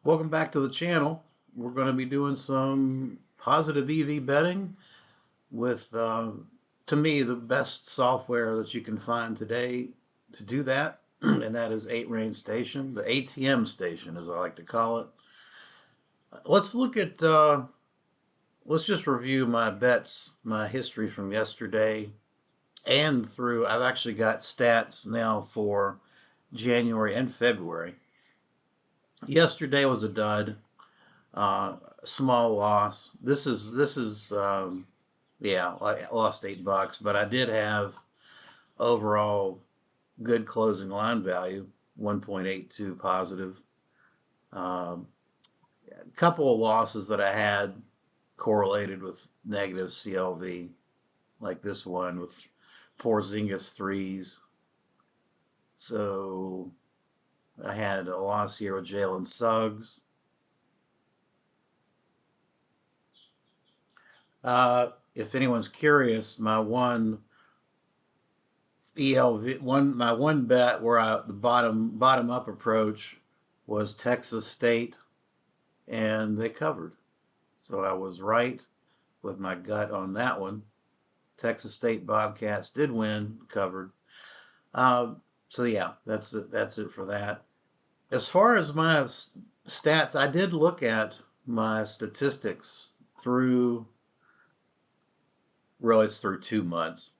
Welcome back to the channel. We're going to be doing some positive EV betting with, to me, the best software that you can find today to do that, and that is 8 Range Station, the ATM station, as I like to call it. Let's look at, let's just review my bets, my history from yesterday and through. I've actually got stats now for January and February. Yesterday was a dud. Uh, Small loss. This is yeah, I lost $8, but I did have overall good closing line value, 1.82 positive. A couple of losses that I had correlated with negative CLV, like this one with Porzingis threes. So I had a loss here with Jalen Suggs. If anyone's curious, my one my one bet where the bottom up approach was Texas State, and they covered. So I was right with my gut on that one. Texas State Bobcats did win, covered. So yeah, that's it. That's it for that. As far as my stats, I did look at my statistics through, really, it's through 2 months,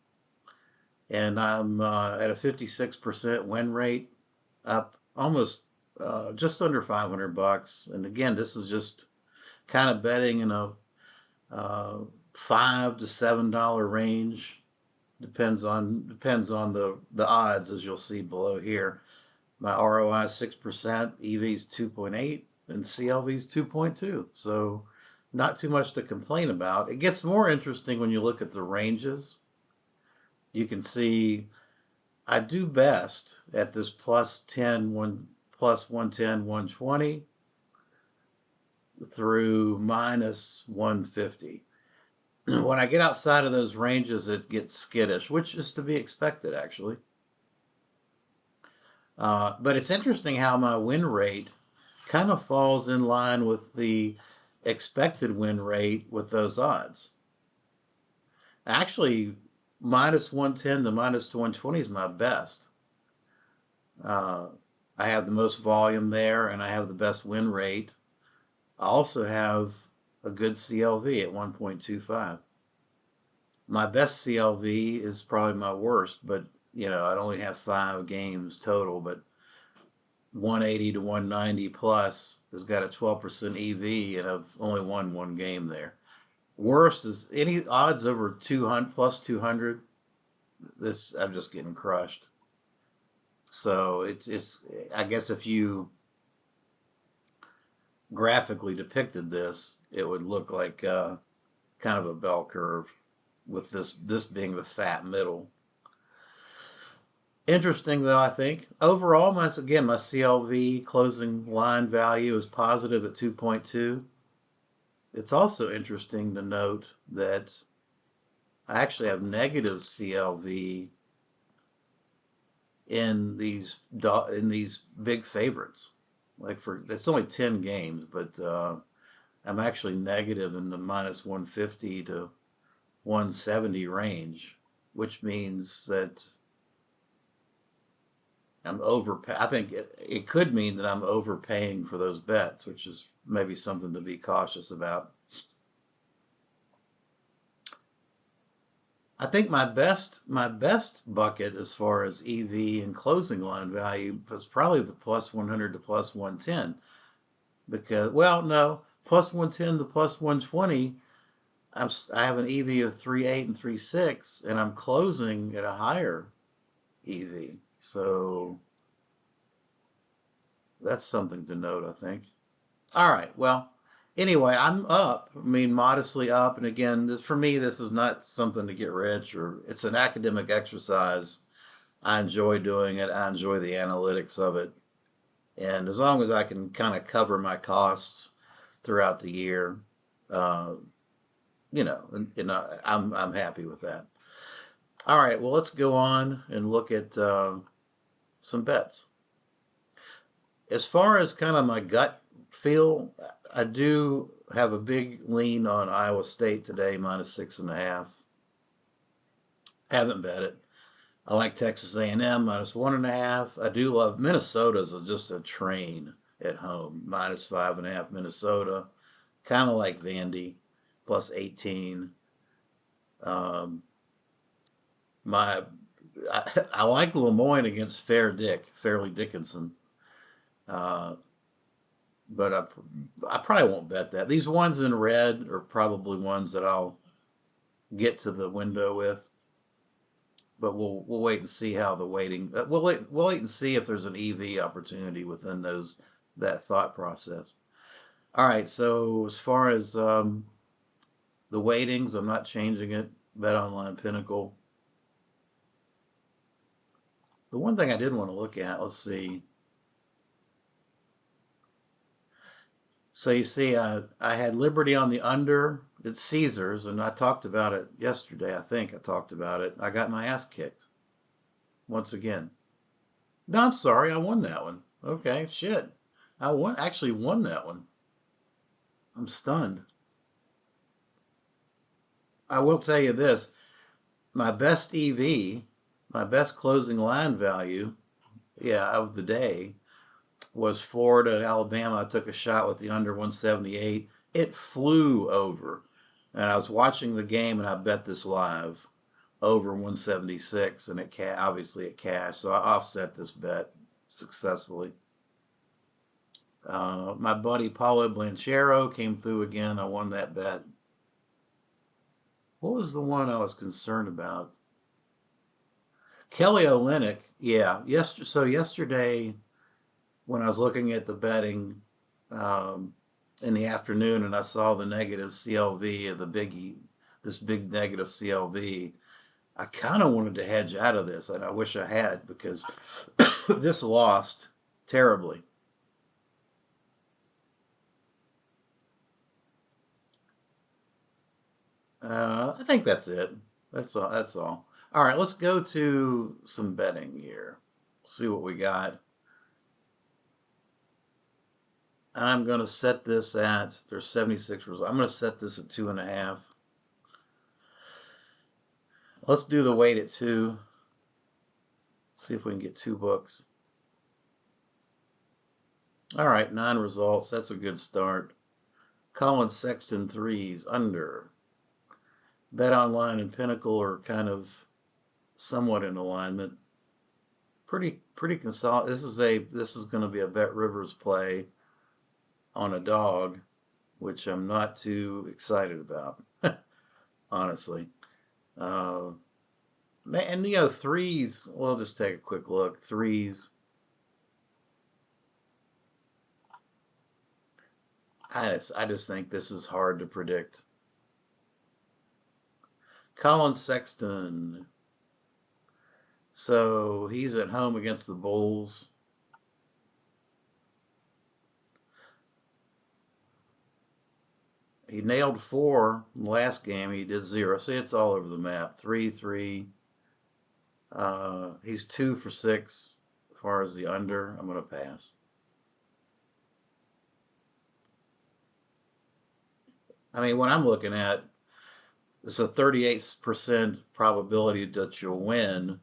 and I'm at a 56% win rate, up almost just under $500. And again, this is just kind of betting in a $5 to $7 range. Depends on the odds, as you'll see below here. My ROI is 6%, EV's 2.8, and CLV's 2.2. So not too much to complain about. It gets more interesting when you look at the ranges. You can see I do best at this plus 10, plus 110, 120 through minus 150. When I get outside of those ranges, it gets skittish, which is to be expected, actually. But it's interesting how my win rate kind of falls in line with the expected win rate with those odds. Actually, minus 110 to minus 120 is my best. Uh, I have the most volume there, and I have the best win rate. I also have a good CLV at 1.25. My best CLV is probably my worst, but I only have 5 games total, but 180 to 190 plus has got a 12% EV, and I've only won 1 game there. Worst is any odds over 200 plus 200. This I'm just getting crushed. So it's I guess if you graphically depicted this, it would look like kind of a bell curve, with this being the fat middle. Interesting, though, I think overall, my CLV closing line value is positive at 2.2. It's also interesting to note that I actually have negative CLV in these big favorites. Like, for it's only 10 games, but I'm actually negative in the minus 150 to 170 range, which means that I'm over. I think it could mean that I'm overpaying for those bets, which is maybe something to be cautious about. I think my best bucket as far as EV and closing line value was probably the plus 100 to plus 110, because, well, no, plus 110 to plus 120. I have an EV of 3.8 and 3.6, and I'm closing at a higher EV. So that's something to note, I think. All right. Well, anyway, I'm up. I mean, modestly up. And again, for me, this is not something to get rich, or it's an academic exercise. I enjoy doing it. I enjoy the analytics of it. And as long as I can kind of cover my costs throughout the year, uh, I'm happy with that. All right. Well, let's go on and look at some bets. As far as kind of my gut feel I do have a big lean on Iowa State today, -6.5. Haven't bet it. I like Texas A&M -1.5. I do love Minnesota's just a train at home, -5.5 Minnesota. Kind of like Vandy, +18. Um, my I like Lemoyne against Fairleigh Dickinson. But I probably won't bet that. These ones in red are probably ones that I'll get to the window with. But we'll wait and see how the waiting. We'll wait and see if there's an EV opportunity within that thought process. All right. So as far as the weightings, I'm not changing it. Bet Online Pinnacle. The one thing I did want to look at, let's see. So you see, I had Liberty on the under at Caesars, and I talked about it yesterday. I think I talked about it. I got my ass kicked once again. No, I'm sorry, I won that one. Okay, shit, actually won that one. I'm stunned. I will tell you this: my best EV, my best closing line value, yeah, of the day was Florida and Alabama. I took a shot with the under 178. It flew over. And I was watching the game and I bet this live over 176 and obviously it cashed. So I offset this bet successfully. My buddy Paulo Blanchero came through again. I won that bet. What was the one I was concerned about? Kelly Olynyk. Yeah. Yesterday, when I was looking at the betting in the afternoon and I saw the negative CLV of this big negative CLV, I kind of wanted to hedge out of this, and I wish I had because this lost terribly. I think that's it. That's all. That's all. All right, let's go to some betting here. See what we got. I'm going to set this at, there's 76 results. I'm going to set this at 2.5. Let's do the weight at 2. See if we can get 2 books. All right, 9 results. That's a good start. Collin Sexton 3s under. Bet Online and Pinnacle are kind of somewhat in alignment. Pretty consolidated. This is going to be a Bet Rivers play on a dog, which I'm not too excited about, honestly. And threes. We'll just take a quick look. Threes. I just think this is hard to predict. Collin Sexton. So he's at home against the Bulls. He nailed 4 last game. He did 0. See, it's all over the map. 3-3. He's 2 for 6 as far as the under. I'm going to pass. I mean, what I'm looking at, it's a 38% probability that you'll win,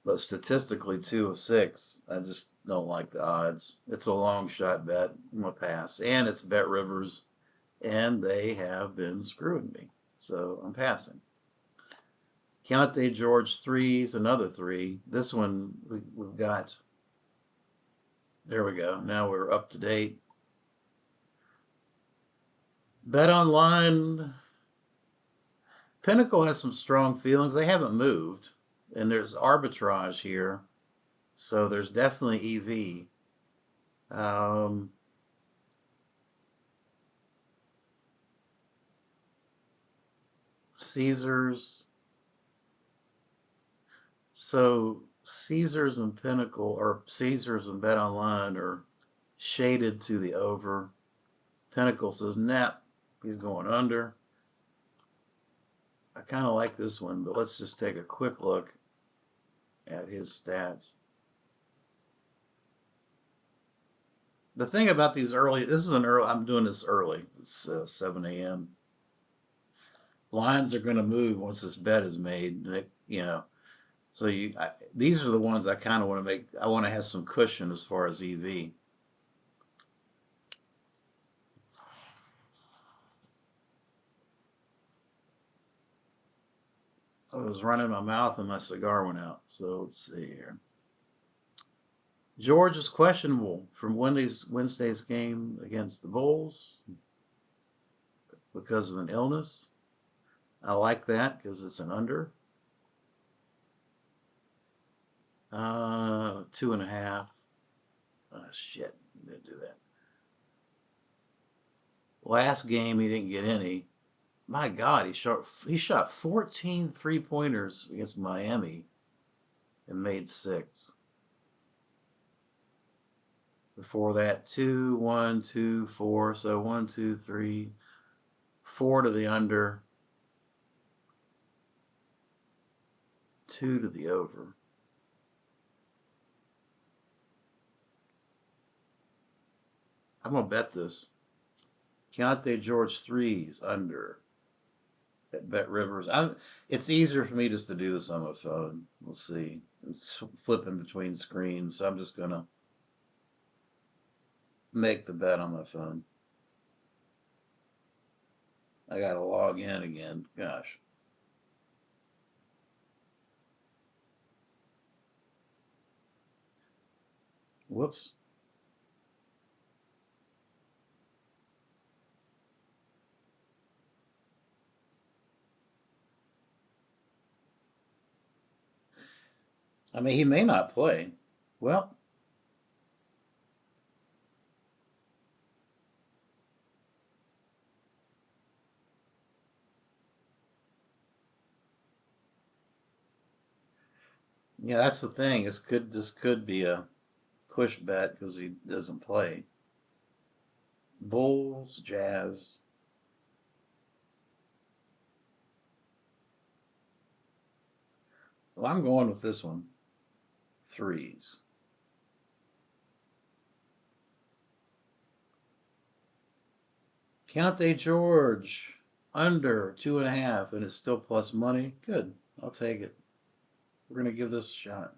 but statistically 2 of 6. I just don't like the odds. It's a long shot bet. I'm going to pass. And it's Bet Rivers, and they have been screwing me. So I'm passing. Keontae George 3s, another 3. This one we've got. There we go. Now we're up to date. Bet Online. Pinnacle has some strong feelings. They haven't moved, and there's arbitrage here, so there's definitely EV. Caesars. So Caesars and Pinnacle, or Caesars and Bet Online, are shaded to the over. Pinnacle says, nah, he's going under. I kind of like this one, but let's just take a quick look at his stats. The thing about these early, this is an early, I'm doing this early. It's 7 a.m. Lines are going to move once this bet is made. So these are the ones I kind of want to make. I want to have some cushion as far as EV. I was running my mouth and my cigar went out. So let's see here. George is questionable from Wednesday's game against the Bulls because of an illness. I like that because it's an under. 2.5. Shit, I'm gonna do that. Last game he didn't get any. My God, he shot 14 3-pointers against Miami and made 6. Before that, 2, 1, 2, 4. So 1, 2, 3, 4 to the under, 2 to the over. I'm gonna bet this. Keontae George threes under at Bet Rivers. It's easier for me just to do this on my phone. We'll see. It's flipping between screens, so I'm just gonna make the bet on my phone. I gotta log in again. Gosh. Whoops. I mean, he may not play. Well, yeah, that's the thing. This could be a push bet because he doesn't play. Bulls, Jazz. Well, I'm going with this one. Threes. Keontae George under 2.5, and it's still plus money. Good. I'll take it. We're gonna give this a shot.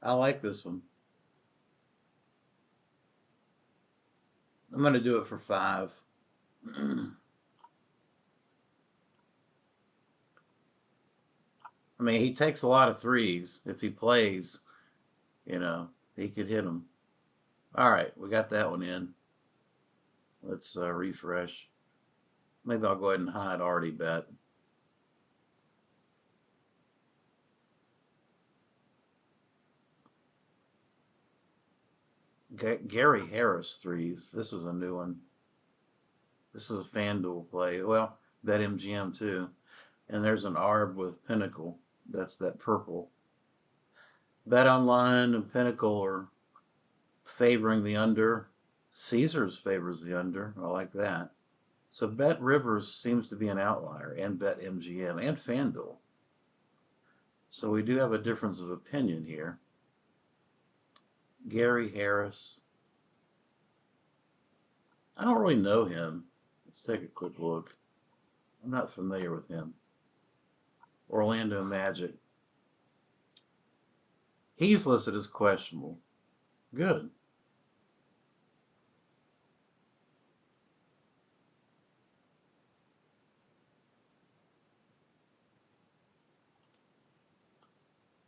I like this one. I'm gonna do it for 5. I mean, he takes a lot of threes. If he plays, he could hit them. All right, we got that one in. Let's refresh. Maybe I'll go ahead and hide already bet. Gary Harris threes. This is a new one. This is a FanDuel play. Well, BetMGM too. And there's an ARB with Pinnacle. That's that purple. Bet Online and Pinnacle are favoring the under. Caesars favors the under. I like that. So Bet Rivers seems to be an outlier, and BetMGM and FanDuel. So we do have a difference of opinion here. Gary Harris. I don't really know him. Let's take a quick look. I'm not familiar with him. Orlando Magic. He's listed as questionable. Good.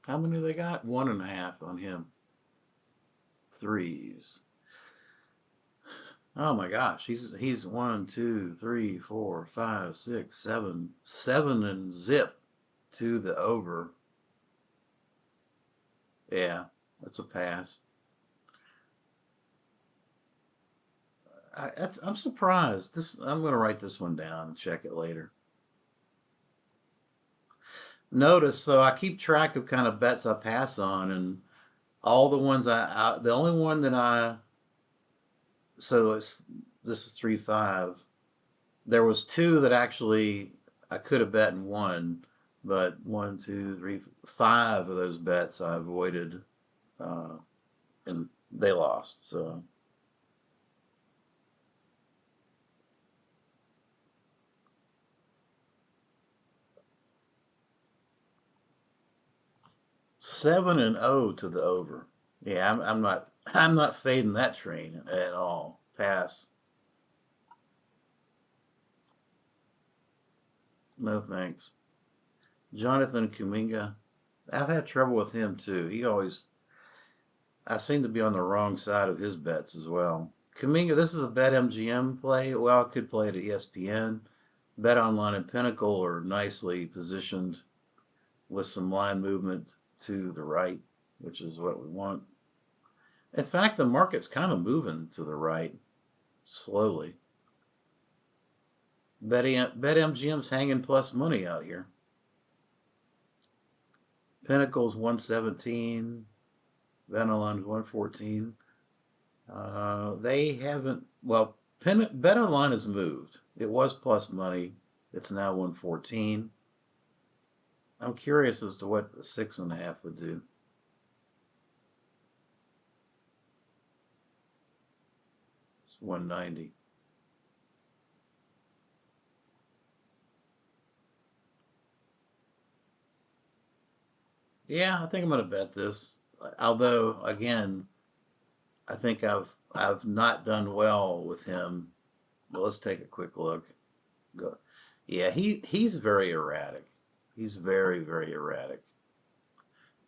How many they got? 1.5 on him. Threes. Oh my gosh, he's 1, 2, 3, 4, 5, 6, 7, 7 and zip to the over. Yeah, that's a pass. I'm surprised. I'm going to write this one down and check it later. Notice, so I keep track of kind of bets I pass on, and all the ones the only one that so this is 3-5. There was 2 that actually I could have bet and won, but 1, 2, 3, 5 of those bets I avoided. uh, and they lost. So 7-0 to the over. Yeah, I'm not. I'm not fading that train at all. Pass. No thanks. Jonathan Kuminga. I've had trouble with him too. He always. I seem to be on the wrong side of his bets as well. Kuminga. This is a BetMGM play. Well, I could play it at ESPN. Bet Online and Pinnacle are nicely positioned with some line movement to the right, which is what we want. In fact, the market's kind of moving to the right slowly. BetMGM's hanging plus money out here. Pinnacle's 117. BetOnline's 114. They haven't. Well, BetOnline has moved. It was plus money. It's now 114. I'm curious as to what the 6.5 would do. It's 190. Yeah, I think I'm going to bet this. Although, again, I think I've not done well with him. Well, let's take a quick look. Go. Yeah, he's very erratic. He's very erratic.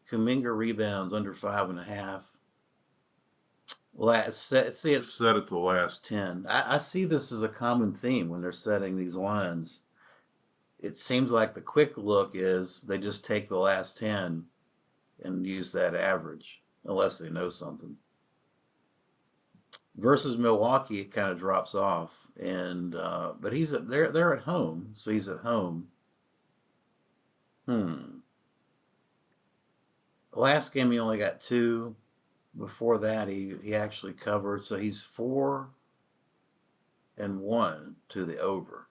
Kuminga rebounds under 5.5. See, it's Set at the last 10. I see this as a common theme when they're setting these lines. It seems like the quick look is they just take the last 10 and use that average, unless they know something. Versus Milwaukee, it kind of drops off, and but they're at home, so he's at home. Last game he only got 2. Before that he actually covered, so he's 4-1 to the over.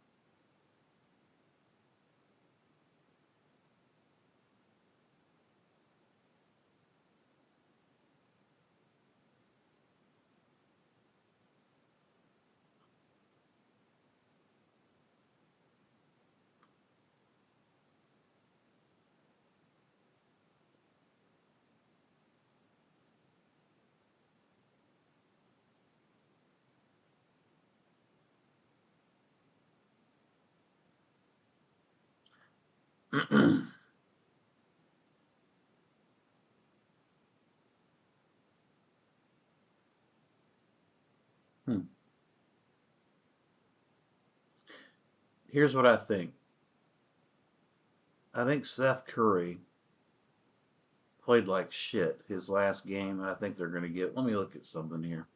Here's what I think. I think Seth Curry played like shit his last game, and I think they're going to get. Let me look at something here.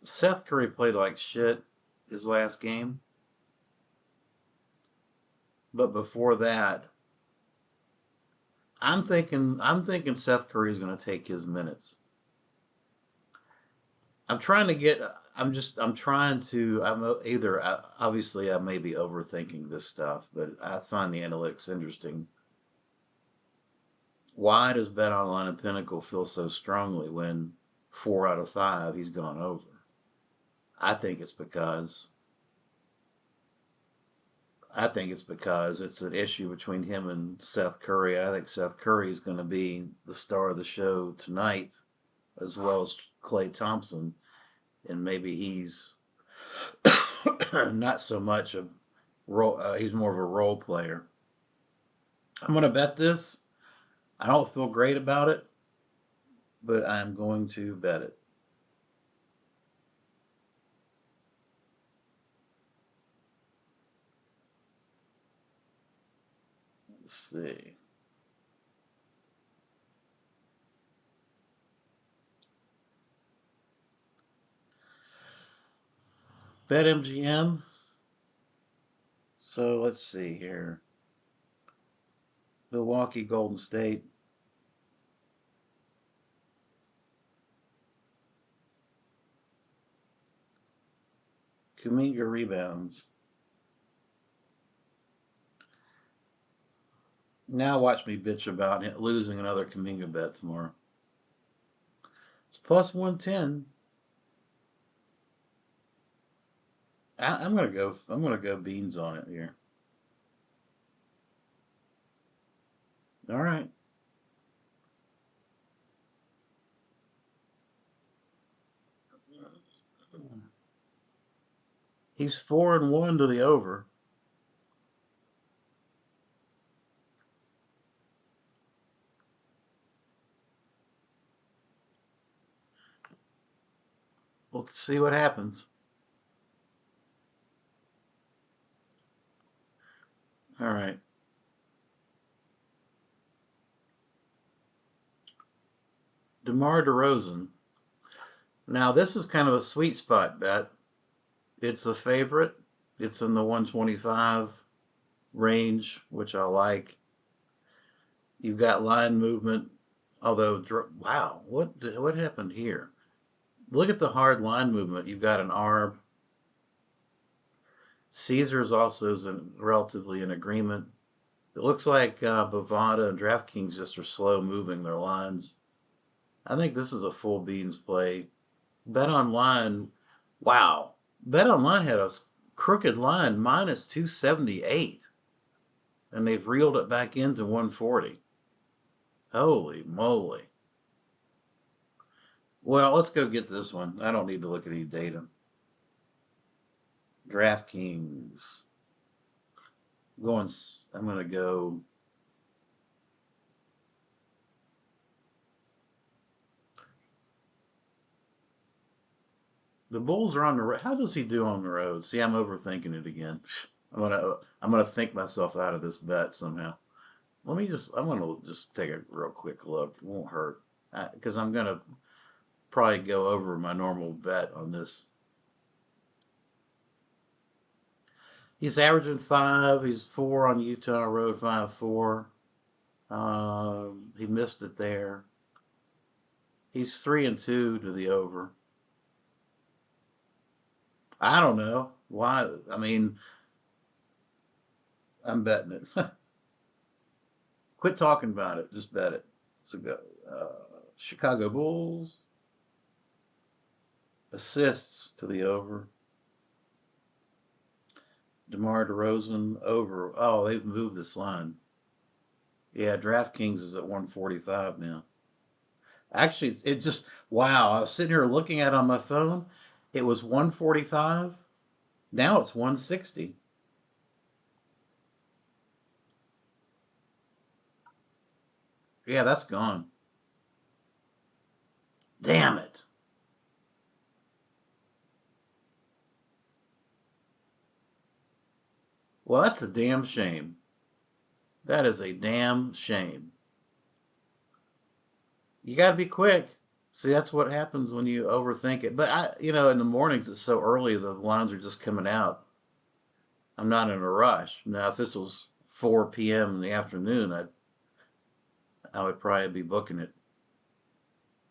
Seth Curry played like shit his last game, but before that, I'm thinking Seth Curry is going to take his minutes. I'm trying to get. I'm trying to. I'm either. Obviously, I may be overthinking this stuff, but I find the analytics interesting. Why does Bet Online and Pinnacle feel so strongly when 4 out of 5 he's gone over? I think it's because it's an issue between him and Seth Curry. I think Seth Curry is going to be the star of the show tonight, as well as Klay Thompson, and maybe he's not so much a role. He's more of a role player. I'm going to bet this. I don't feel great about it, but I'm going to bet it. Let's see. BetMGM. So let's see here. Milwaukee, Golden State. Kuminga rebounds. Now watch me bitch about it, losing another Kuminga bet tomorrow. It's plus 110. I'm gonna go. I'm gonna go beans on it here. All right. He's 4-1 to the over. Let's see what happens. All right. DeMar DeRozan. Now this is kind of a sweet spot bet. It's a favorite. It's in the 125 range, which I like. You've got line movement, although wow, what happened here? Look at the hard line movement. You've got an arb. Caesars also is relatively in agreement. It looks like Bovada and DraftKings just are slow moving their lines. I think this is a full beans play. Bet online, wow. Bet online had a crooked line minus 278, and they've reeled it back into 140. Holy moly. Well, let's go get this one. I don't need to look at any data. DraftKings. I'm going to go. The Bulls are on the road. How does he do on the road? See, I'm overthinking it again. I'm gonna think myself out of this bet somehow. I'm gonna just take a real quick look. It won't hurt because I'm gonna probably go over my normal bet on this. He's averaging 5. He's 4 on Utah Road, 5-4. He missed it there. He's 3-2 to the over. I don't know why. I mean, I'm betting it. Quit talking about it. Just bet it. So go. Chicago Bulls. Assists to the over. DeMar DeRozan over. Oh, they've moved this line. Yeah, DraftKings is at 145 now. Actually, it just, wow. I was sitting here looking at it on my phone. It was 145. Now it's 160. Yeah, that's gone. Damn it. Well, that's a damn shame. That is a damn shame. You got to be quick. See, that's what happens when you overthink it. But in the mornings it's so early, the lines are just coming out. I'm not in a rush. Now, if this was 4 p.m. in the afternoon, I would probably be booking it.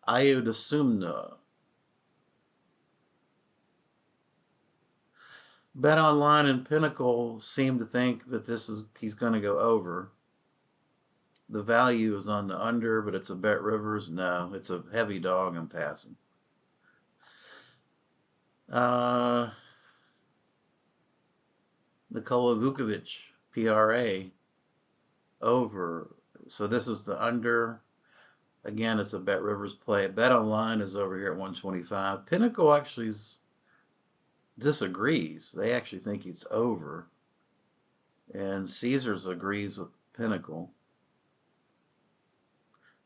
I would assume no. Bet Online and Pinnacle seem to think that he's going to go over. The value is on the under, but it's a Bet Rivers. No, it's a heavy dog. I'm passing. Nikola Vukovic, PRA, over. So this is the under. Again, it's a Bet Rivers play. Bet Online is over here at 125. Pinnacle actually disagrees. They actually think it's over. And Caesars agrees with Pinnacle.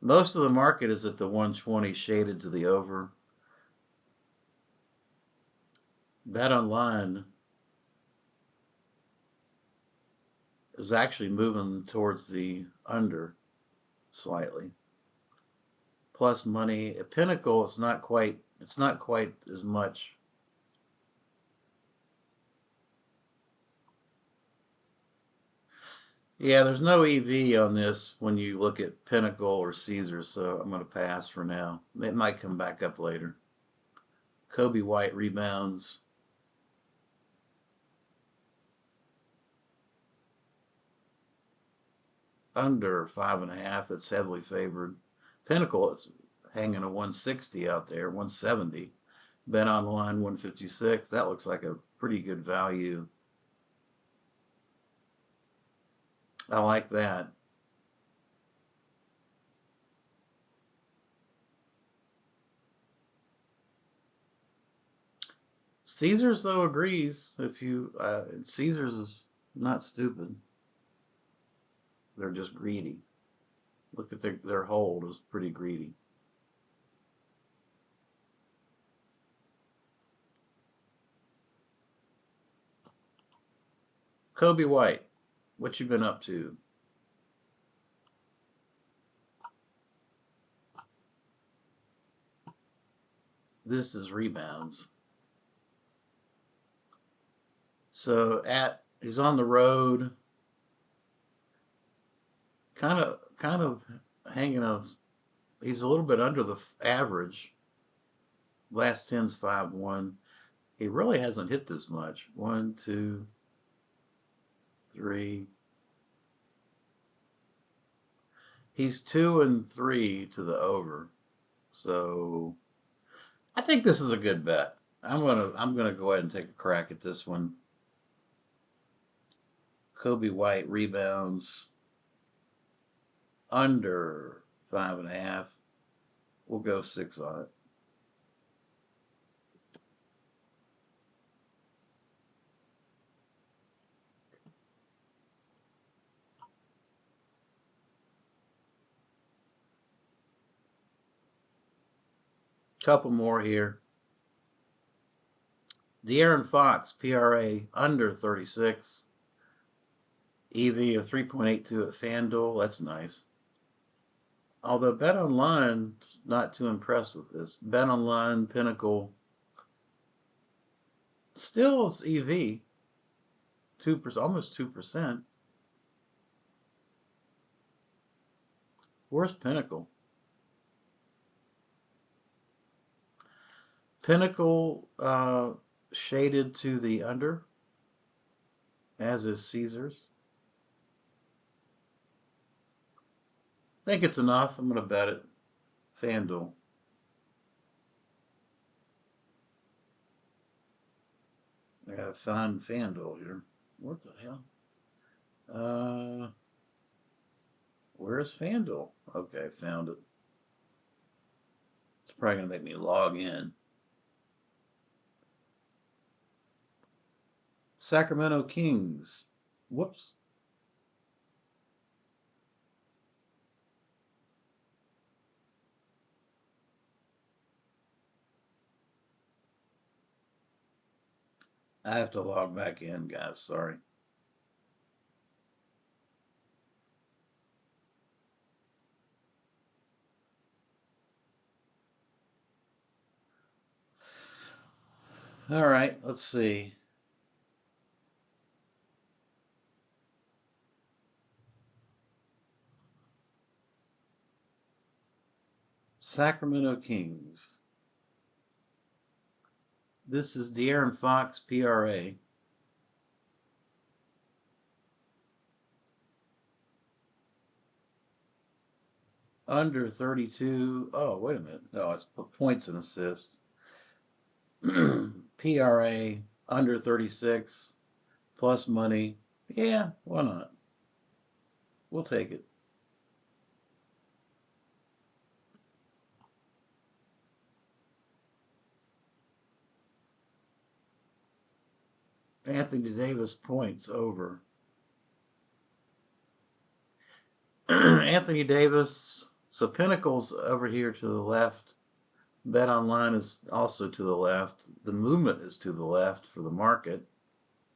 Most of the market is at the 120 shaded to the over. Bet Online is actually moving towards the under slightly. Plus money. At Pinnacle, it's not quite as much. Yeah, there's no EV on this when you look at Pinnacle or Caesar, so I'm going to pass for now. It might come back up later. Kobe White rebounds. under 5.5. That's heavily favored. Pinnacle is hanging a 160 out there, 170. Bet online 156. That looks like a pretty good value. I like that. Caesars though agrees. If you Caesars is not stupid. They're just greedy. Look at their hold is pretty greedy. Kobe White, what you been up to? This is rebounds. So he's on the road, kind of hanging a. He's a little bit under the average. Last 10's 5-1. He really hasn't hit this much. 1, 2, 3. He's 2 and 3 to the over. So I think this is a good bet. I'm gonna go ahead and take a crack at this one. Kobe White rebounds under 5.5. We'll go 6 on it. Couple more here. De'Aaron Fox, PRA under 36. EV of 3.82 at FanDuel. That's nice. Although BetOnline's not too impressed with this. BetOnline, Pinnacle, still is EV, 2%, almost 2%. Where's Pinnacle? Pinnacle shaded to the under, as is Caesars. I think it's enough. I'm going to bet it. FanDuel. I gotta find FanDuel here. What the hell? Where's FanDuel? Okay, found it. It's probably gonna make me log in. Sacramento Kings. Whoops. I have to log back in, guys. Sorry. All right, let's see. Sacramento Kings. This is De'Aaron Fox, PRA. Under 32. Oh, wait a minute. No, it's points and assists. PRA under 36 plus money. Yeah, why not? We'll take it. Anthony Davis points over. Anthony Davis. So Pinnacle's over here to the left. BetOnline is also to the left. The movement is to the left for the market.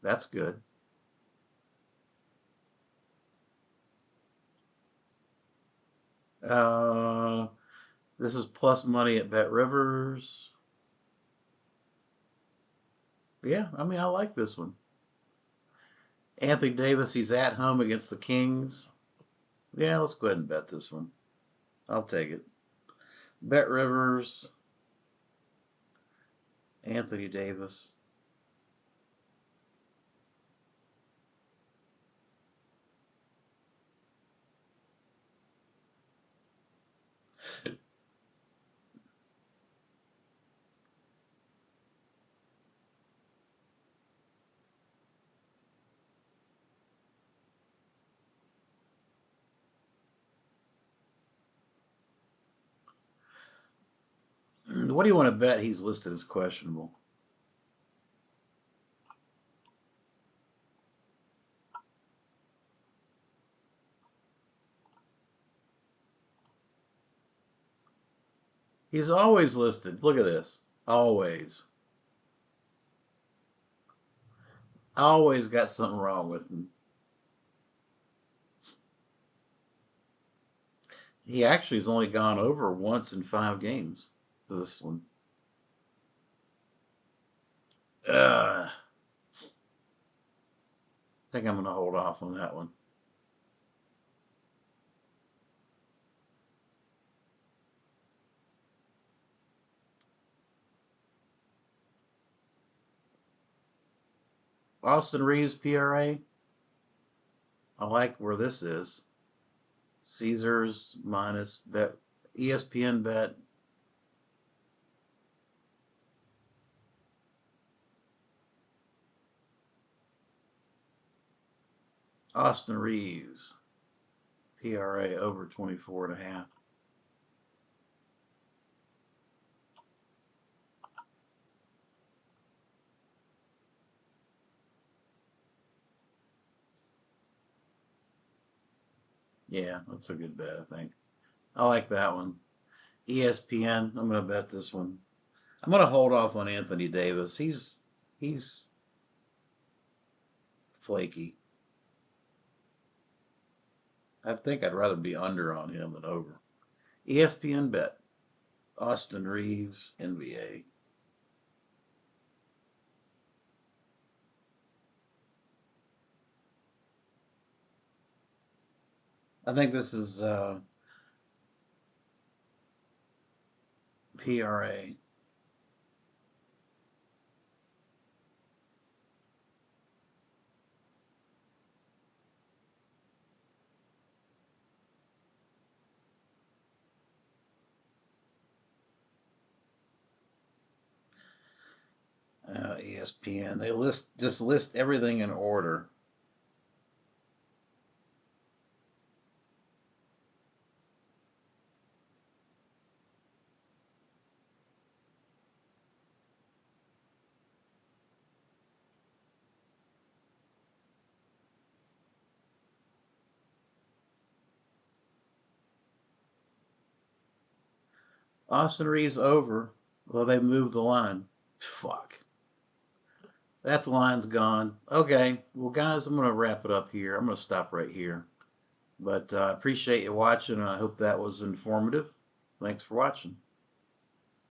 That's good. This is plus money at Bet Rivers. Yeah, I mean, I like this one. Anthony Davis, he's at home against the Kings. Yeah, let's go ahead and bet this one. I'll take it. Bet Rivers, Anthony Davis. What do you want to bet he's listed as questionable? He's always listed. Look at this. Always. Always got something wrong with him. He actually has only gone over once in 5 games for this one. I think I'm going to hold off on that one. Austin Reeves PRA. I like where this is. Caesars minus bet, ESPN bet. Austin Reeves PRA over 24.5. Yeah, that's a good bet, I think. I like that one. ESPN, I'm going to bet this one. I'm going to hold off on Anthony Davis. He's flaky. I think I'd rather be under on him than over. ESPN bet. Austin Reeves, NBA. I think this is PRA. ESPN. They list everything in order. Austin Reeves over. Well, they moved the line. Fuck. That's line's gone. Okay. Well, guys, I'm going to wrap it up here. I'm going to stop right here. But I appreciate you watching, and I hope that was informative. Thanks for watching.